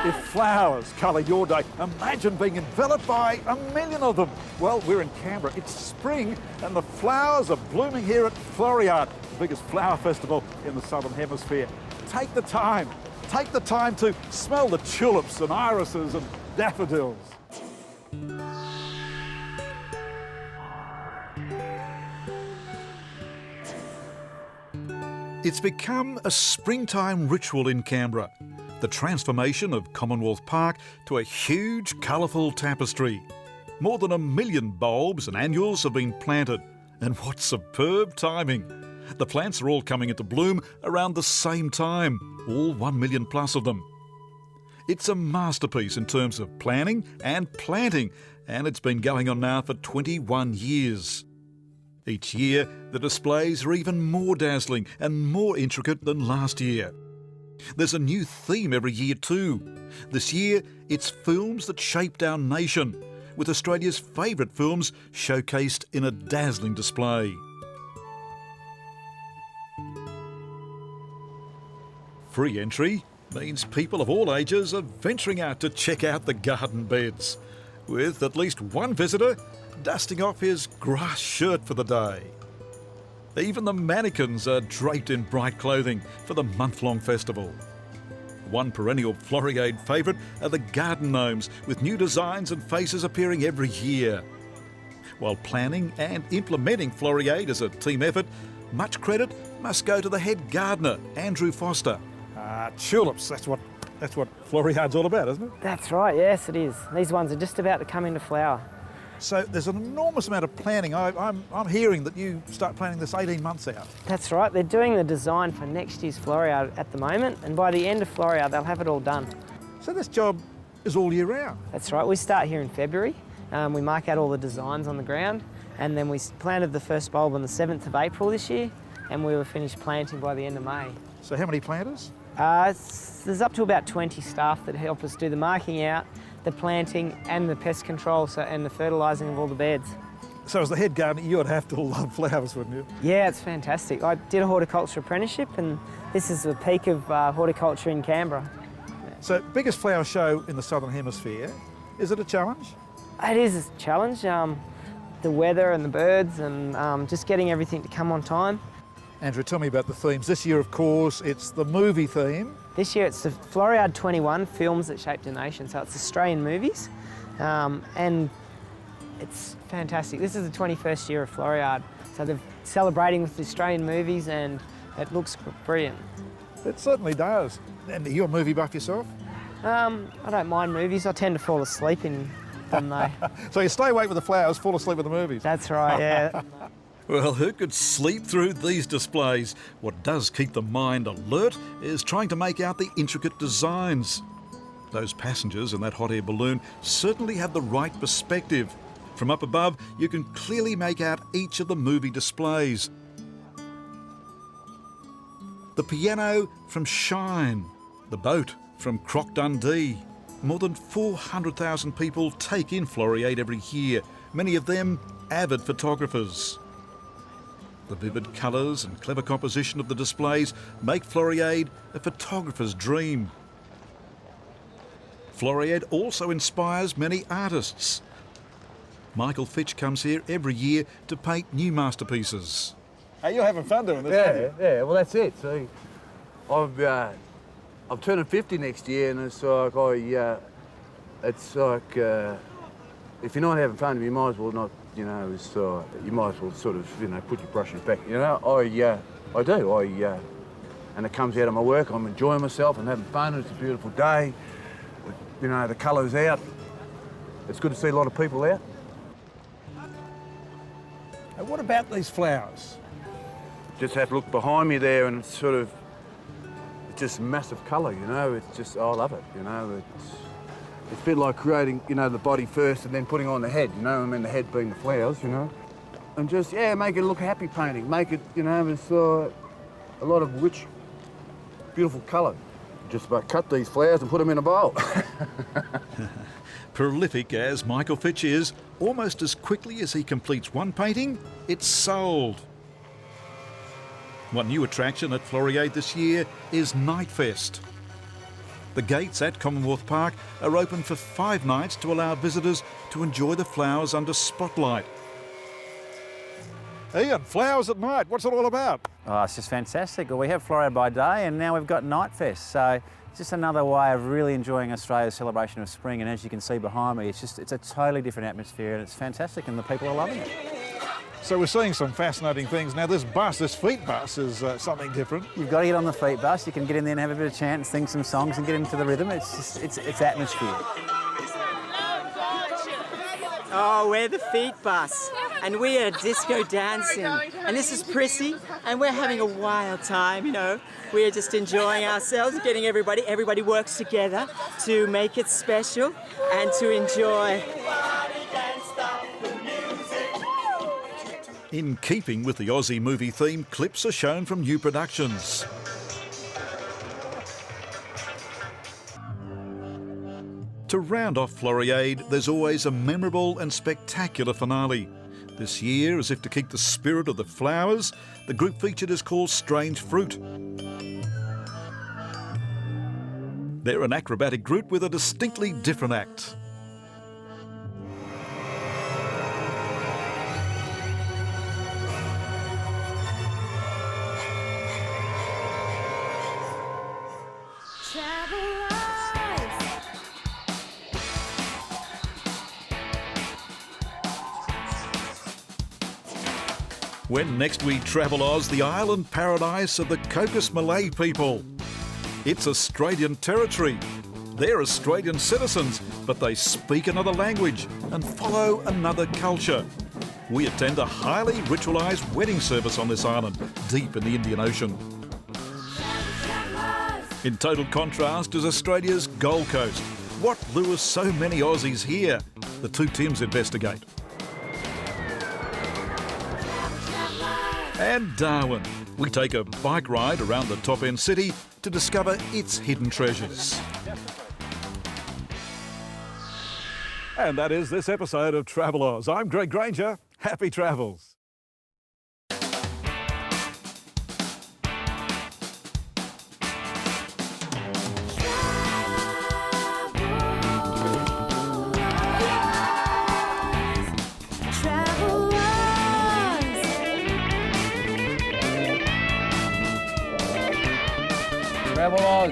If flowers colour your day, imagine being enveloped by a million of them. Well, we're in Canberra. It's spring and the flowers are blooming here at Floriade, the biggest flower festival in the Southern Hemisphere. Take the time to smell the tulips and irises and daffodils. It's become a springtime ritual in Canberra. The transformation of Commonwealth Park to a huge, colourful tapestry. More than 1 million bulbs and annuals have been planted. And what superb timing! The plants are all coming into bloom around the same time, all 1 million plus of them. It's a masterpiece in terms of planning and planting, and it's been going on now for 21 years. Each year, the displays are even more dazzling and more intricate than last year. There's a new theme every year too. This year, it's films that shaped our nation, with Australia's favourite films showcased in a dazzling display. Free entry means people of all ages are venturing out to check out the garden beds, with at least one visitor dusting off his grass shirt for the day. Even the mannequins are draped in bright clothing for the month-long festival. One perennial Floriade favourite are the garden gnomes, with new designs and faces appearing every year. While planning and implementing Floriade as a team effort, much credit must go to the head gardener, Andrew Foster. Tulips, that's what Floriade's all about, isn't it? That's right, yes it is. These ones are just about to come into flower. So there's an enormous amount of planning. I'm hearing that you start planning this 18 months out. That's right, they're doing the design for next year's Floriade at the moment, and by the end of Floriade they'll have it all done. So this job is all year round? That's right, we start here in February. We mark out all the designs on the ground, and then we planted the first bulb on the 7th of April this year, and we were finished planting by the end of May. So how many planters? There's up to about 20 staff that help us do the marking out, the planting and the pest control and the fertilising of all the beds. So as the head gardener, you would have to love flowers, wouldn't you? Yeah, it's fantastic. I did a horticulture apprenticeship, and this is the peak of horticulture in Canberra. So biggest flower show in the Southern Hemisphere. Is it a challenge? It is a challenge. The weather and the birds and just getting everything to come on time. Andrew, tell me about the themes. This year, of course, it's the movie theme. This year it's the Floriade 21 Films That Shaped a Nation, so it's Australian movies, and it's fantastic. This is the 21st year of Floriade, so they're celebrating with the Australian movies, and it looks brilliant. It certainly does. And are you a movie buff yourself? I don't mind movies. I tend to fall asleep in them though. So you stay awake with the flowers, fall asleep with the movies? That's right, yeah. Well, who could sleep through these displays? What does keep the mind alert is trying to make out the intricate designs. Those passengers in that hot air balloon certainly have the right perspective. From up above, you can clearly make out each of the movie displays. The piano from Shine, the boat from Croc Dundee. More than 400,000 people take in Floriade every year, many of them avid photographers. The vivid colours and clever composition of the displays make Floriade a photographer's dream. Floriade also inspires many artists. Michael Fitch comes here every year to paint new masterpieces. Hey, you're having fun doing this, Yeah, well that's it. See, I'm turning 50 next year, and it's like if you're not having fun, you might as well not. You know, you might as well sort of, put your brushes back. You know, I do. And it comes out of my work. I'm enjoying myself and having fun. It's a beautiful day. The colour's out. It's good to see a lot of people out. And what about these flowers? Just have to look behind me there, and it's just massive colour. It's just, I love it. It's a bit like creating, the body first and then putting on the head, the head being the flowers, And just, make it look happy painting. Make it, there's a lot of rich, beautiful colour. Just about cut these flowers and put them in a bowl. Prolific as Michael Fitch is, almost as quickly as he completes one painting, it's sold. One new attraction at Floriade this year is Nightfest. The gates at Commonwealth Park are open for 5 nights to allow visitors to enjoy the flowers under spotlight. Ian, flowers at night, what's it all about? Oh, it's just fantastic. Well, we have Floriade by day and now we've got Night Fest. So it's just another way of really enjoying Australia's celebration of spring. And as you can see behind me, it's a totally different atmosphere and it's fantastic and the people are loving it. So we're seeing some fascinating things. Now this feet bus is something different. You've got to get on the feet bus. You can get in there and have a bit of chant and sing some songs and get into the rhythm. It's atmosphere. Oh, we're the feet bus and we are disco dancing. And this is Prissy and we're having a wild time, you know. We're just enjoying ourselves, getting everybody works together to make it special and to enjoy. In keeping with the Aussie movie theme, clips are shown from new productions. To round off Floriade, there's always a memorable and spectacular finale. This year, as if to keep the spirit of the flowers, the group featured is called Strange Fruit. They're an acrobatic group with a distinctly different act. When next we travel Oz, the island paradise of the Cocos Malay people. It's Australian territory. They're Australian citizens, but they speak another language and follow another culture. We attend a highly ritualised wedding service on this island, deep in the Indian Ocean. In total contrast is Australia's Gold Coast. What lures so many Aussies here? The two Tims investigate. And Darwin. We take a bike ride around the top-end city to discover its hidden treasures. And that is this episode of Travel Oz. I'm Greg Grainger. Happy travels. Travel on.